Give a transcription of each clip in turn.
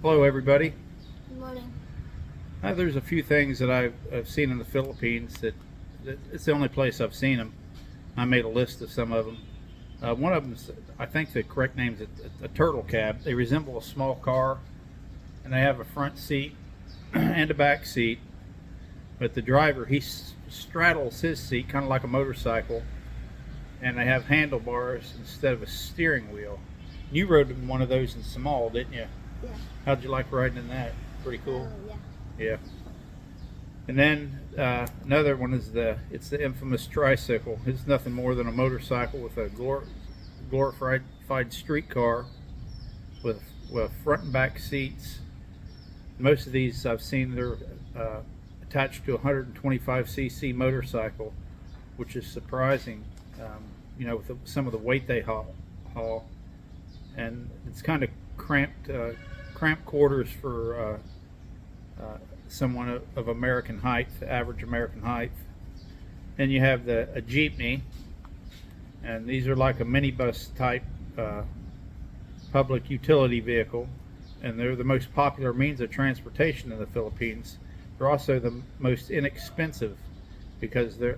Hello, everybody. Good morning. There's a few things that I've seen in the Philippines that it's the only place I've seen them. I made a list of some of them. One of them, I think the correct name is a turtle cab. They resemble a small car, and they have a front seat and a back seat. But the driver, he straddles his seat kind of like a motorcycle, and they have handlebars instead of a steering wheel. You rode in one of those in Samal, didn't you? Yeah. How'd you like riding in that? Pretty cool. Yeah. Yeah. And then another one is it's the infamous tricycle. It's nothing more than a motorcycle with a glorified streetcar with front and back seats. Most of these I've seen they're attached to a 125cc motorcycle, which is surprising. With some of the weight they haul, and it's kind of cramped quarters for someone of American height, average American height. Then you have a jeepney, and these are like a minibus type public utility vehicle, and they're the most popular means of transportation in the Philippines. They're also the most inexpensive because they're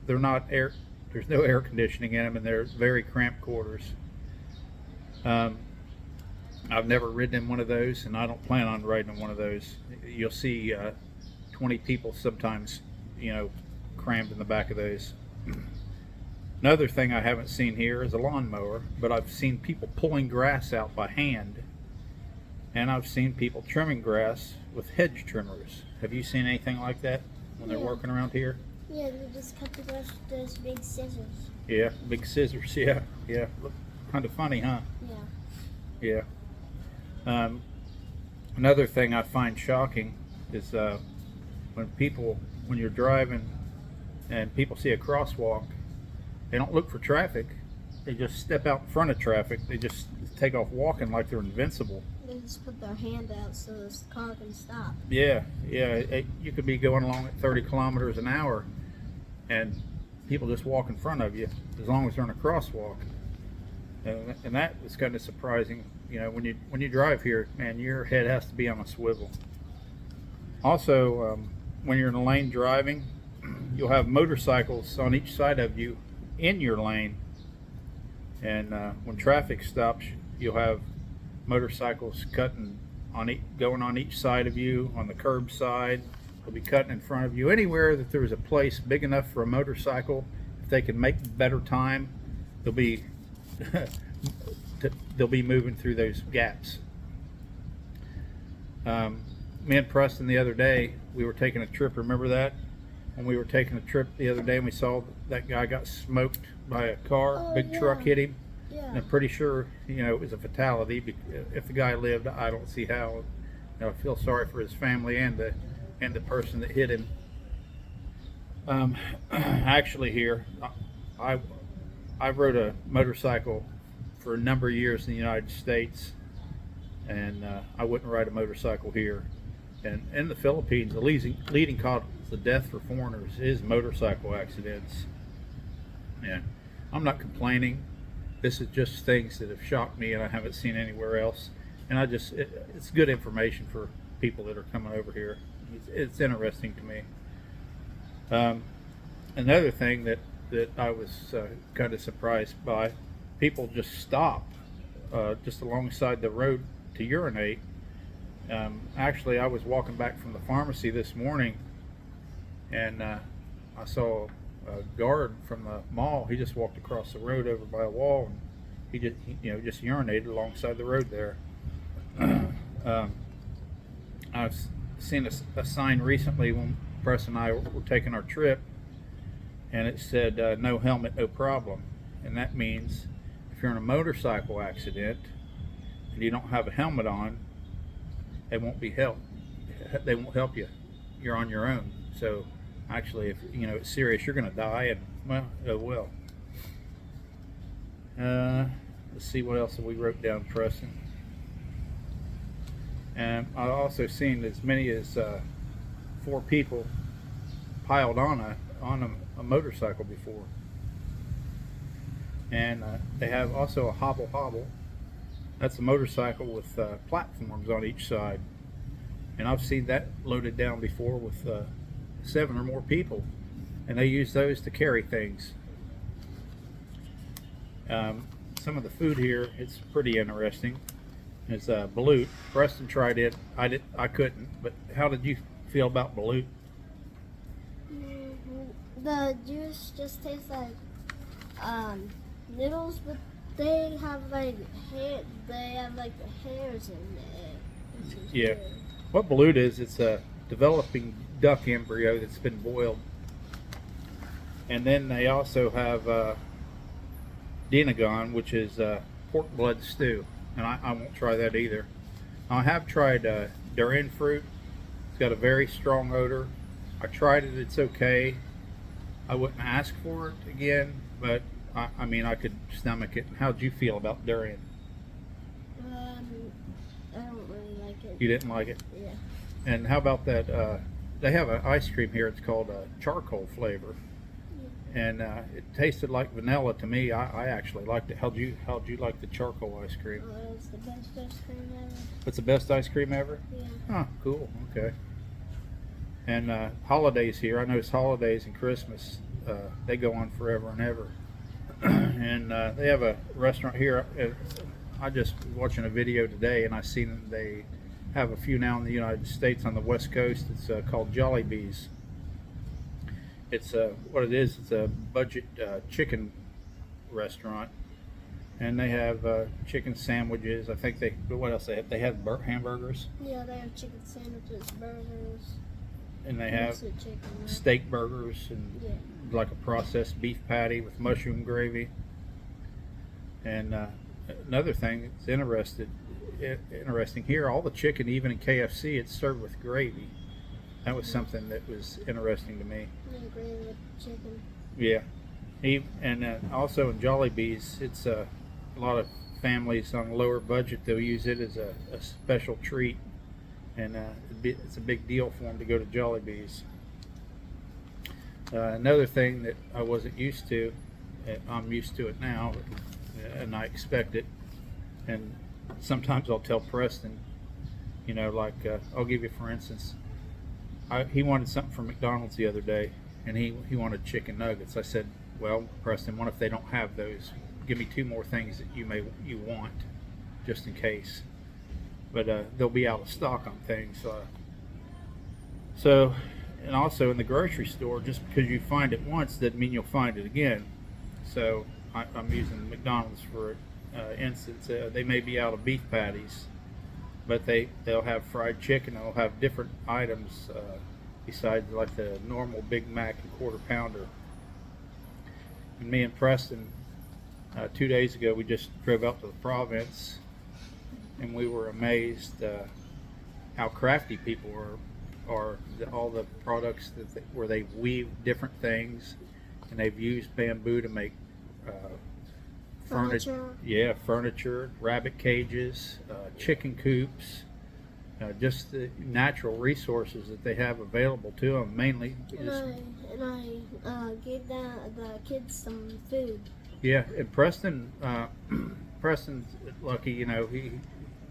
not air. There's no air conditioning in them, and they're very cramped quarters. I've never ridden in one of those, and I don't plan on riding in one of those. You'll see 20 people sometimes, crammed in the back of those. Another thing I haven't seen here is a lawnmower, but I've seen people pulling grass out by hand, and I've seen people trimming grass with hedge trimmers. Have you seen anything like that when they're Yeah. working around here? Yeah, they just cut the grass with those big scissors. Yeah, big scissors. Yeah. Look, kind of funny, huh? Yeah. Yeah. Another thing I find shocking is when you're driving and people see a crosswalk, they don't look for traffic. They just step out in front of traffic. They just take off walking like they're invincible. They just put their hand out so this car can stop. Yeah. You could be going along at 30 kilometers an hour, and people just walk in front of you as long as they're in a crosswalk. And that is kind of surprising. When you drive here, man, your head has to be on a swivel. Also, when you're in a lane driving, you'll have motorcycles on each side of you in your lane. And when traffic stops, you'll have motorcycles going on each side of you on the curb side. They'll be cutting in front of you. Anywhere that there's a place big enough for a motorcycle, if they can make better time, they'll be they'll be moving through those gaps. Me and Preston the other day, we were taking a trip. Remember that? When we were taking a trip the other day and we saw that guy got smoked by a car, Oh, big yeah. truck hit him. Yeah. And I'm pretty sure, it was a fatality. If the guy lived, I don't see how. I feel sorry for his family and the person that hit him. Actually, here, I rode a motorcycle for a number of years in the United States, and I wouldn't ride a motorcycle here. And in the Philippines, the leading cause of death for foreigners is motorcycle accidents. Yeah, I'm not complaining. This is just things that have shocked me and I haven't seen anywhere else. And it's good information for people that are coming over here. It's interesting to me. Another thing that I was kind of surprised by, people just stop just alongside the road to urinate. Actually, I was walking back from the pharmacy this morning, and I saw a guard from the mall. He just walked across the road over by a wall, and he just urinated alongside the road there. I've seen a sign recently when Press and I were taking our trip, and it said no helmet, no problem. And that means if you're in a motorcycle accident and you don't have a helmet on, they won't help you. You're on your own. So actually, if it's serious, you're going to die, and oh well. Let's see what else we wrote down, Preston. And I also seen as many as 4 people piled on a motorcycle before. And they have also a hobble. That's a motorcycle with platforms on each side. And I've seen that loaded down before with 7 or more people. And they use those to carry things. Some of the food here, it's pretty interesting. It's balut. Preston tried it. I couldn't. But how did you feel about balut? The juice just tastes like noodles, but they have like hair. They have like the hairs in there. Which is Yeah. weird. What balut is? It's a developing duck embryo that's been boiled. And then they also have Denagon, which is pork blood stew. And I won't try that either. I have tried durian fruit. It's got a very strong odor. I tried it. It's okay. I wouldn't ask for it again, but I mean, I could stomach it. How'd you feel about durian? I don't really like it. You didn't like it? Yeah. And how about that? They have an ice cream here. It's called charcoal flavor, and it tasted like vanilla to me. I actually liked it. How'd you like the charcoal ice cream? It's the best ice cream ever. It's the best ice cream ever. Yeah. Huh, cool. Okay. And holidays here. I notice holidays and Christmas, they go on forever and ever. And they have a restaurant here. I just was watching a video today, and I seen that they have a few now in the United States on the West Coast. It's called Jollibee's. It's what it is. It's a budget chicken restaurant, and they have chicken sandwiches. I think what else they have? They have hamburgers, Yeah, they have chicken sandwiches, burgers, and they have mostly chicken. Right? steak burgers and Yeah. like a processed beef patty with mushroom gravy. And another thing that's interesting here, all the chicken, even in KFC, it's served with gravy. That was something that was interesting to me. Yeah, gravy with chicken. Yeah. And also in Jollibee's, it's a lot of families on a lower budget, they'll use it as a special treat. And it's a big deal for them to go to Jollibee's. Another thing that I wasn't used to, I'm used to it now, and I expect it. And sometimes I'll tell Preston, you know, like I'll give you for instance, he wanted something from McDonald's the other day, and he wanted chicken nuggets. I said, well, Preston, what if they don't have those? Give me 2 more things that you want, just in case. But they'll be out of stock on things. So, and also in the grocery store, just because you find it once doesn't mean you'll find it again. So I'm using McDonald's for instance. They may be out of beef patties, but they'll have fried chicken. They'll have different items besides like the normal Big Mac and quarter pounder. And me and Preston, 2 days ago, we just drove out to the province, and we were amazed how crafty people are. All the products where they weave different things, and they've used bamboo to make Furniture. Yeah, furniture, rabbit cages, chicken coops, just the natural resources that they have available to them. Mainly, And I gave the kids some food. yeah. And Preston's lucky, you know, he's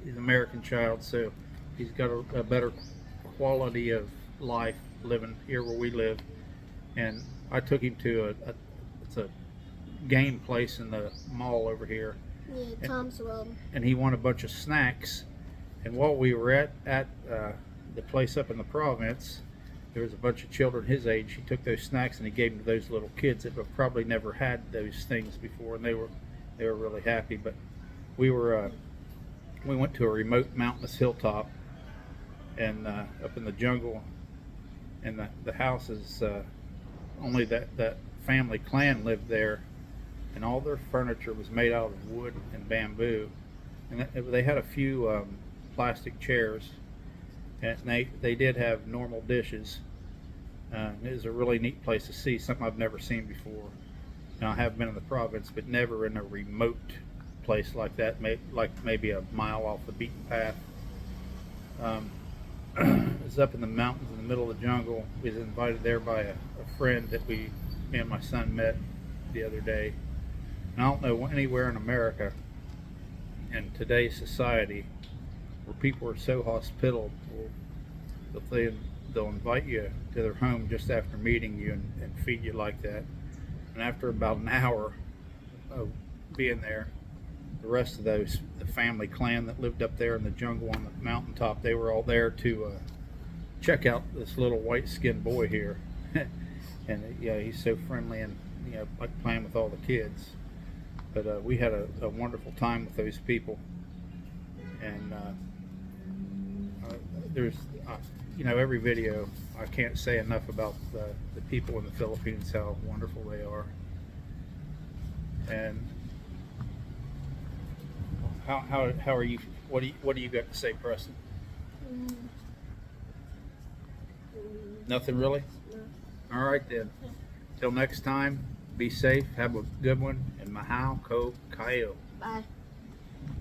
an American child, so he's got a better quality of life living here where we live. And I took him to it's a game place in the mall over here, Yeah, Tom's World. and he wanted a bunch of snacks. And while we were at the place up in the province, there was a bunch of children his age. He took those snacks and he gave them to those little kids that have probably never had those things before, and they were really happy. But we went to a remote mountainous hilltop, and up in the jungle, and the houses, only that family clan lived there, and all their furniture was made out of wood and bamboo, and they had a few plastic chairs, and they did have normal dishes. It was a really neat place to see, something I've never seen before. And I have been in the province, but never in a remote place like that, like maybe a mile off the beaten path. It was up in the mountains in the middle of the jungle. We was invited there by a friend that me and my son met the other day. And I don't know anywhere in America in today's society, where people are so hospitable that they'll invite you to their home just after meeting you and feed you like that. And after about an hour of being there, the rest of the family clan that lived up there in the jungle on the mountaintop, they were all there to check out this little white-skinned boy here. And yeah, he's so friendly and like playing with all the kids. But we had a wonderful time with those people. And there's every video, I can't say enough about the people in the Philippines, how wonderful they are. And how are you? What do you got to say, Preston? Nothing really? No. All right then. Till next time, be safe, have a good one, and mahau ko kayo. Bye.